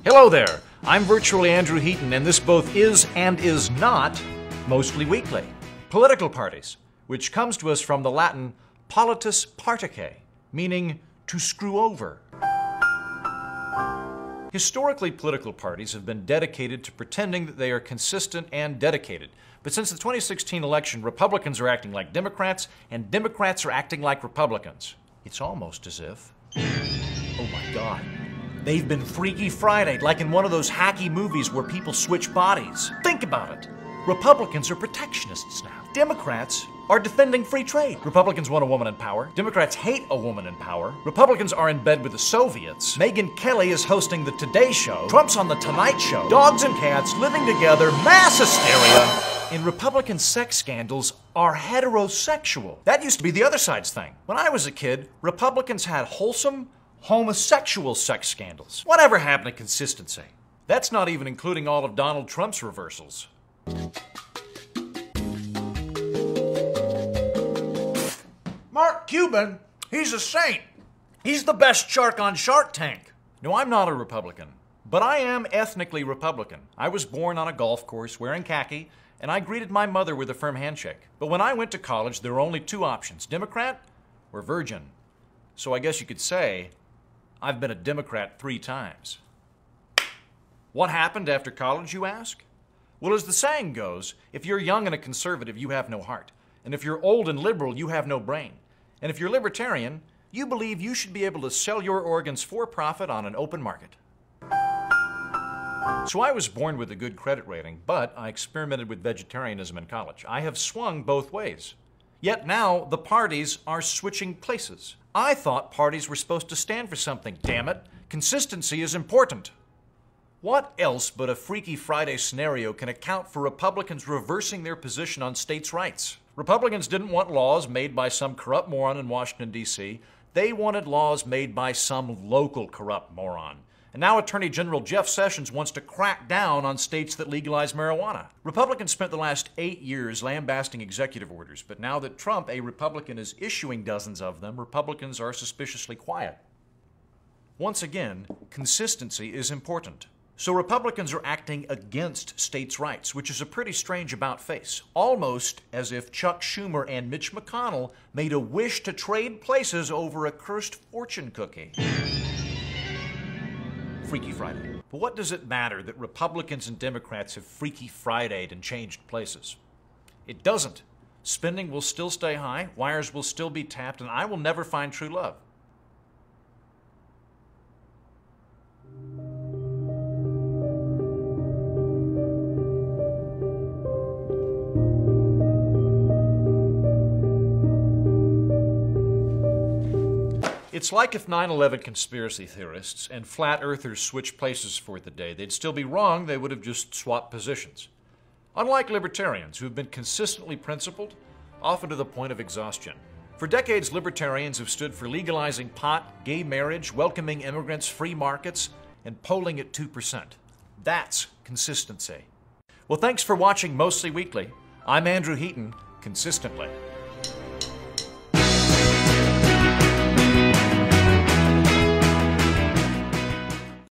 Hello there, I'm virtually Andrew Heaton, and this both is and is not Mostly Weekly. Political parties, which comes to us from the Latin politus partice, meaning to screw over. Historically, political parties have been dedicated to pretending that they are consistent and dedicated. But since the 2016 election, Republicans are acting like Democrats, and Democrats are acting like Republicans. It's almost as if, oh my God, they've been Freaky Friday'd, like in one of those hacky movies where people switch bodies. Think about it. Republicans are protectionists now. Democrats are defending free trade. Republicans want a woman in power. Democrats hate a woman in power. Republicans are in bed with the Soviets. Megyn Kelly is hosting the Today Show. Trump's on the Tonight Show. Dogs and cats living together, mass hysteria. And Republican sex scandals are heterosexual. That used to be the other side's thing. When I was a kid, Republicans had wholesome, homosexual sex scandals. Whatever happened to consistency? That's not even including all of Donald Trump's reversals. Mark Cuban, he's a saint. He's the best shark on Shark Tank. No, I'm not a Republican, but I am ethnically Republican. I was born on a golf course wearing khaki, and I greeted my mother with a firm handshake. But when I went to college, there were only two options, Democrat or virgin. So I guess you could say I've been a Democrat 3 times. What happened after college, you ask? Well, as the saying goes, if you're young and a conservative, you have no heart. And if you're old and liberal, you have no brain. And if you're libertarian, you believe you should be able to sell your organs for profit on an open market. So I was born with a good credit rating, but I experimented with vegetarianism in college. I have swung both ways. Yet now the parties are switching places. I thought parties were supposed to stand for something, damn it. Consistency is important. What else but a Freaky Friday scenario can account for Republicans reversing their position on states' rights? Republicans didn't want laws made by some corrupt moron in Washington, D.C. They wanted laws made by some local corrupt moron. And now Attorney General Jeff Sessions wants to crack down on states that legalize marijuana. Republicans spent the last 8 years lambasting executive orders, but now that Trump, a Republican, is issuing dozens of them, Republicans are suspiciously quiet. Once again, consistency is important. So Republicans are acting against states' rights, which is a pretty strange about-face, almost as if Chuck Schumer and Mitch McConnell made a wish to trade places over a cursed fortune cookie. Freaky Friday. But what does it matter that Republicans and Democrats have Freaky Friday'd and changed places? It doesn't. Spending will still stay high, wires will still be tapped, and I will never find true love. It's like if 9/11 conspiracy theorists and flat earthers switched places for the day. They'd still be wrong, they would have just swapped positions. Unlike libertarians, who have been consistently principled, often to the point of exhaustion. For decades, libertarians have stood for legalizing pot, gay marriage, welcoming immigrants, free markets, and polling at 2%. That's consistency. Well, thanks for watching Mostly Weekly. I'm Andrew Heaton, consistently.